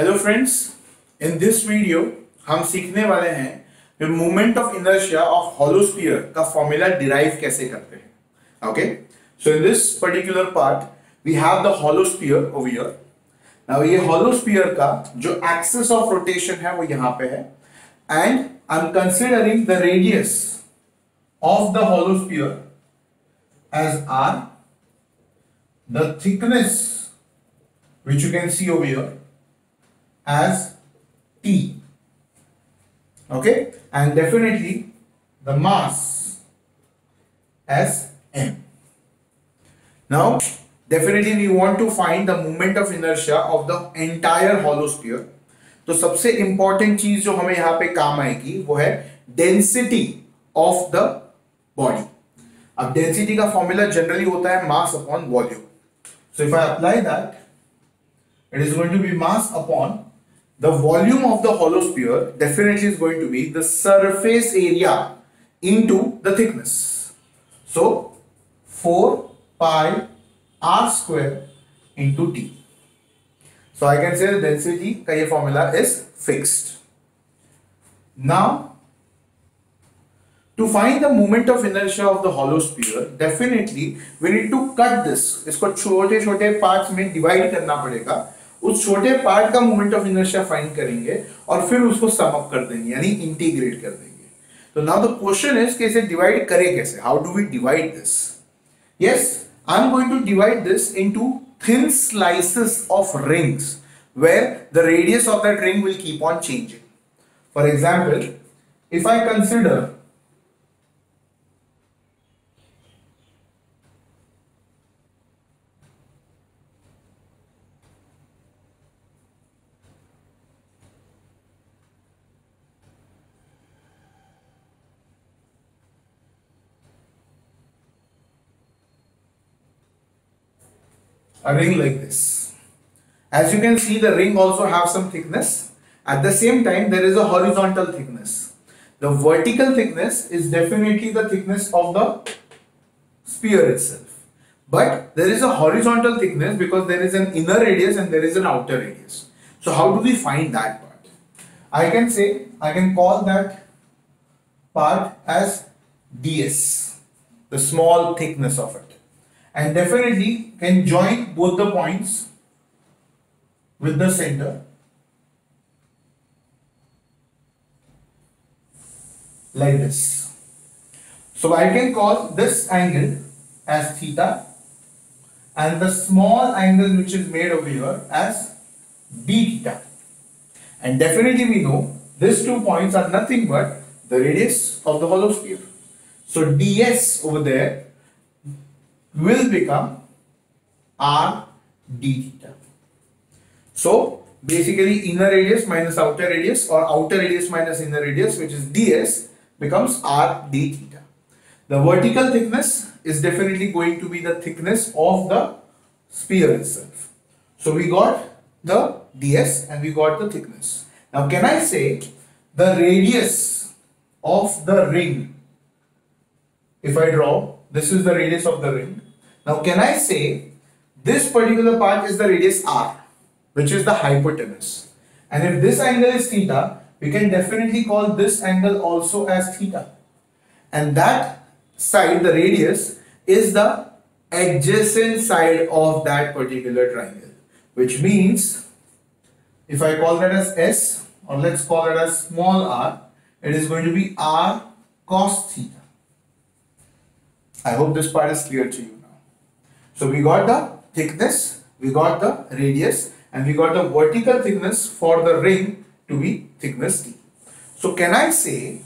Hello friends, in this video हम सीखने वाले हैं movement of inertia of hollow sphere का फॉर्मूला डिराइव कैसे करते हैं। Okay, so in this particular part we have the hollow sphere over here. Now ये हॉलो स्फीयर का जो एक्सिस ऑफ रोटेशन है वो यहां पे है and I am considering the radius of the hollow sphere as r, the thickness which you can see over here as T, okay, and definitely the mass as M. Now definitely we want to find the moment of inertia of the entire hollow sphere. तो सबसे important चीज जो हमें यहां पे काम आएगी वो है डेंसिटी ऑफ द बॉडी। अब डेंसिटी का फॉर्मूला जनरली होता है mass upon volume. So if I apply that, it is going to be mass upon the volume of the hollow sphere. Definitely is going to be the surface area into the thickness. So 4 pi r square into T. So I can say the density का ये formula is fixed. Now to find the moment of inertia of the hollow sphere, definitely we need to cut this. इसको छोटे छोटे parts में divide करना पड़ेगा। उस छोटे पार्ट का मोमेंट ऑफ इनर्शिया फाइंड करेंगे और फिर उसको सम अप कर देंगे, यानी इंटीग्रेट कर देंगे। तो नाउ द क्वेश्चन इज कि इसे डिवाइड करें कैसे, how do we divide this? Yes, I am going to divide this into thin slices of rings where the radius of that ring will keep on changing. For example, if I consider a ring like this. As you can see, the ring also have some thickness. At the same time, there is a horizontal thickness. The vertical thickness is definitely the thickness of the sphere itself. But there is a horizontal thickness because there is an inner radius and there is an outer radius. So how do we find that part? I can call that part as ds, the small thickness of it. And definitely can join both the points with the center like this. So I can call this angle as theta and the small angle which is made over here as d theta. And definitely we know these 2 points are nothing but the radius of the hollow sphere. So ds over there will become r d theta. So basically inner radius minus outer radius or outer radius minus inner radius, which is ds, becomes r d theta. The vertical thickness is definitely going to be the thickness of the sphere itself. So we got the ds and we got the thickness. Now can I say the radius of the ring? If I draw, this is the radius of the ring. Now can I say this particular part is the radius r, which is the hypotenuse, and if this angle is theta, we can definitely call this angle also as theta, and that side, the radius, is the adjacent side of that particular triangle, which means if I call that as s, or let's call it as small r, it is going to be r cos theta. I hope this part is clear to you now. So we got the thickness, we got the radius, and we got the vertical thickness for the ring to be thickness t. So can I say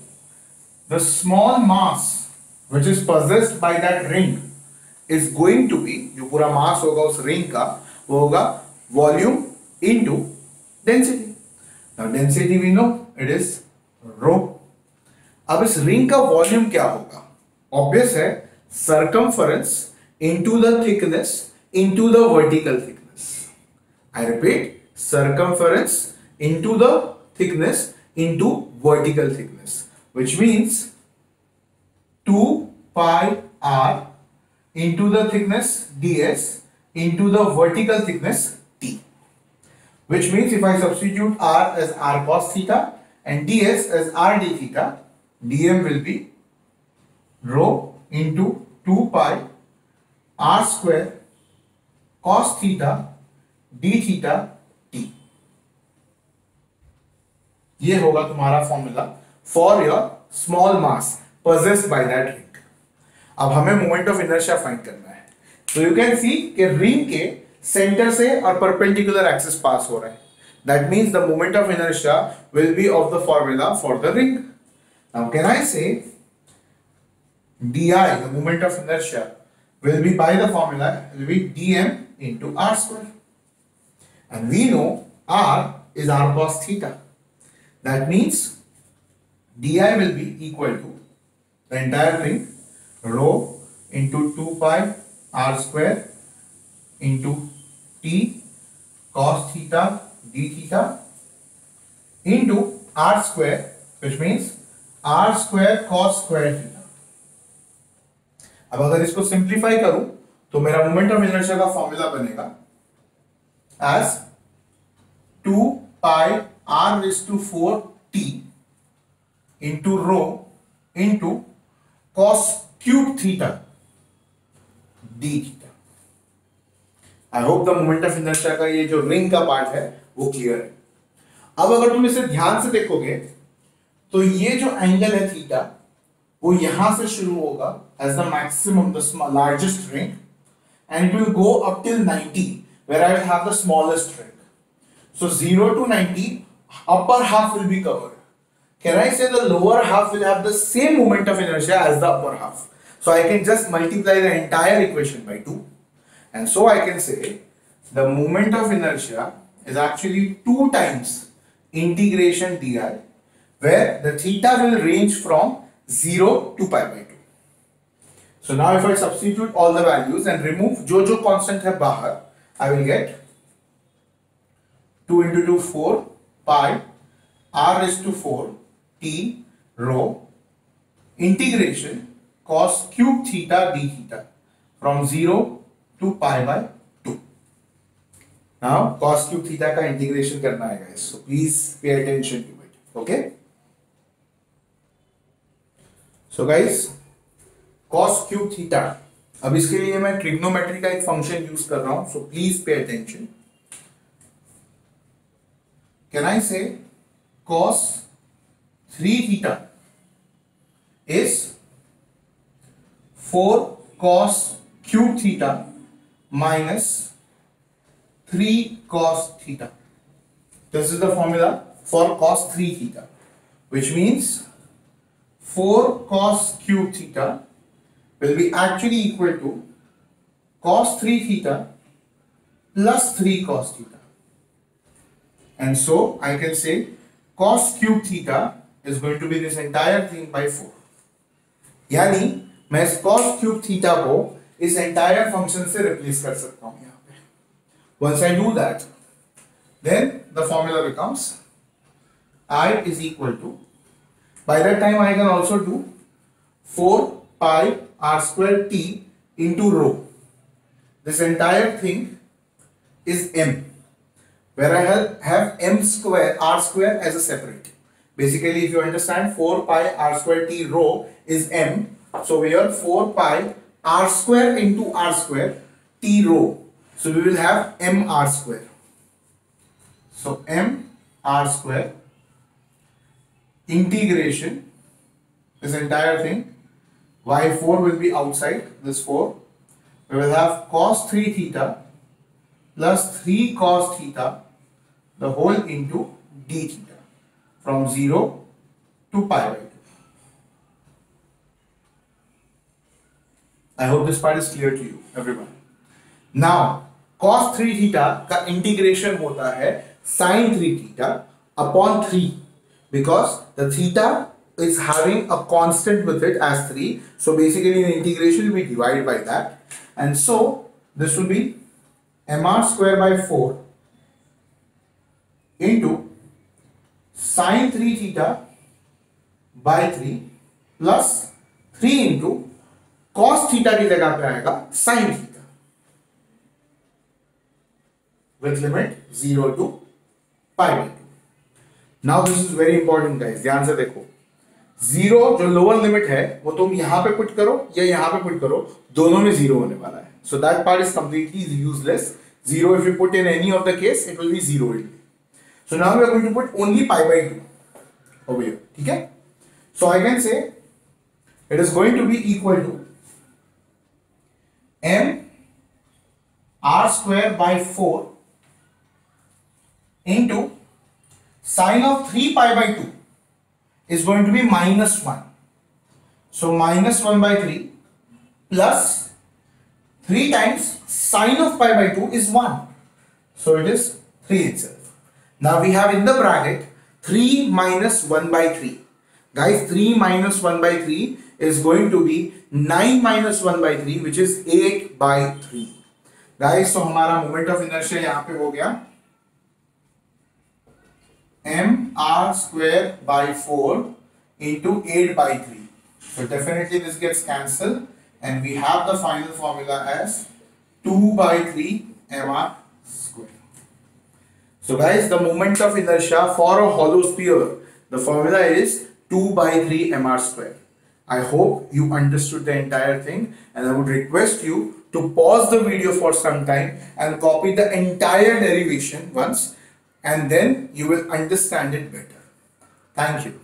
the small mass which is possessed by that ring is going to be, जो पूरा mass होगा उस ring का, वो होगा volume into density. Now density we know it is rho. अब इस ring का volume क्या होगा? Obvious है, circumference into the thickness into the vertical thickness. I repeat, circumference into the thickness into vertical thickness, which means 2 pi r into the thickness ds into the vertical thickness t. which means if I substitute r as r cos theta and ds as r d theta, dm will be rho into 2 pi r square cos theta d theta t. ये होगा तुम्हारा formula for your small mass possessed by that ring. अब हमें moment of inertia find करना है. तो you can see कि ring के सेंटर से और परपेंडिकुलर एक्सिस पास हो रहा है. That means the moment of inertia will be of the formula for the ring. Now can I से di, the moment of inertia, will be by the formula will be dm into r square, and we know r is r cos theta. That means di will be equal to the entire thing rho into 2 pi r square into t cos theta d theta into r square, which means r square cos square theta. अब अगर इसको simplify करूं तो मेरा moment of inertia का formula बनेगा as 2 pi r raise to 4 t into rho into cos cube theta d theta. I hope the moment of inertia का ये जो रिंग का पार्ट है वो क्लियर है. अब अगर तुम इसे ध्यान से देखोगे तो ये जो एंगल है थीटा वो यहां से शुरू होगा as the maximum, the largest ring, and it will go up till 90 where I will have the smallest ring. So 0 to 90 upper half will be covered. Can I say the lower half will have the same moment of inertia as the upper half? So I can just multiply the entire equation by 2, and so I can say the moment of inertia is actually 2 times integration di, where the theta will range from 0 to pi by 2. So now if I substitute all the values and remove जो constant है बाहर, I will get 2 into 2 4 pi r raised to 4 t rho integration cos cube theta d theta from 0 to pi by 2. Now cos cube theta का integration करना है guys, so please pay attention to it. Okay? So guys, cos cube theta, अब इसके लिए मैं trigonometry का एक function use कर रहा हूं, so please pay attention. Can I से cos 3 theta is 4 cos cube theta minus 3 cos theta. This is the formula for cos 3 theta, which means 4 cos cube theta will be actually equal to cos 3 theta plus 3 cos theta, and so I can say cos cube theta is going to be this entire thing by 4. यानी मैं इस cos cube theta को इस entire function से replace कर सकता हूं यहाँ पे. Once I do that, then the formula becomes I is equal to, by that time I can also do 4 pi r square t into rho. This entire thing is m, where I have m square r square as a separate. Basically, if you understand, 4 pi r square t rho is m. So we have 4 pi r square into r square t rho. So we will have m r square. So m r square integration this entire thing. y4 will be outside this 4. We will have cos 3 theta plus 3 cos theta the whole into d theta from 0 to pi by 2. I hope this part is clear to you, everyone. Now cos 3 theta का integration होता है sin 3 theta upon 3, because the theta is having a constant with it as 3, so basically the integration will be divided by that, and so this will be mr square by 4 into sin 3 theta by 3 plus 3 into cos theta की जगह पे आएगा sin theta with limit 0 to pi by 2. Now this is very important guys, ध्यान से देखो, zero जो lower limit है वो तुम यहां पे पुट करो या यहां पे पुट करो, दोनों में जीरो होने वाला है. So that part is completely useless. Zero if you put in any of the case, it will be zero only. So now we are going to put only pi by 2 over here. ठीक है? So I can say it is going to be equal to m r square by 4 into sine of 3 pi by 2 is going to be minus 1. So minus 1 by 3 plus 3 times sine of pi by 2 is 1. So it is 3 itself. Now we have in the bracket 3 minus 1 by 3. Guys, 3 minus 1 by 3 is going to be 9 minus 1 by 3, which is 8 by 3. Guys, so हमारा moment of inertia यहाँ पे हो गया mr square by 4 into 8 by 3. So definitely this gets cancelled and we have the final formula as 2 by 3 mr square. So guys, the moment of inertia for a hollow sphere, the formula is 2 by 3 mr square. I hope you understood the entire thing, and I would request you to pause the video for some time and copy the entire derivation once, and then you will understand it better. Thank you.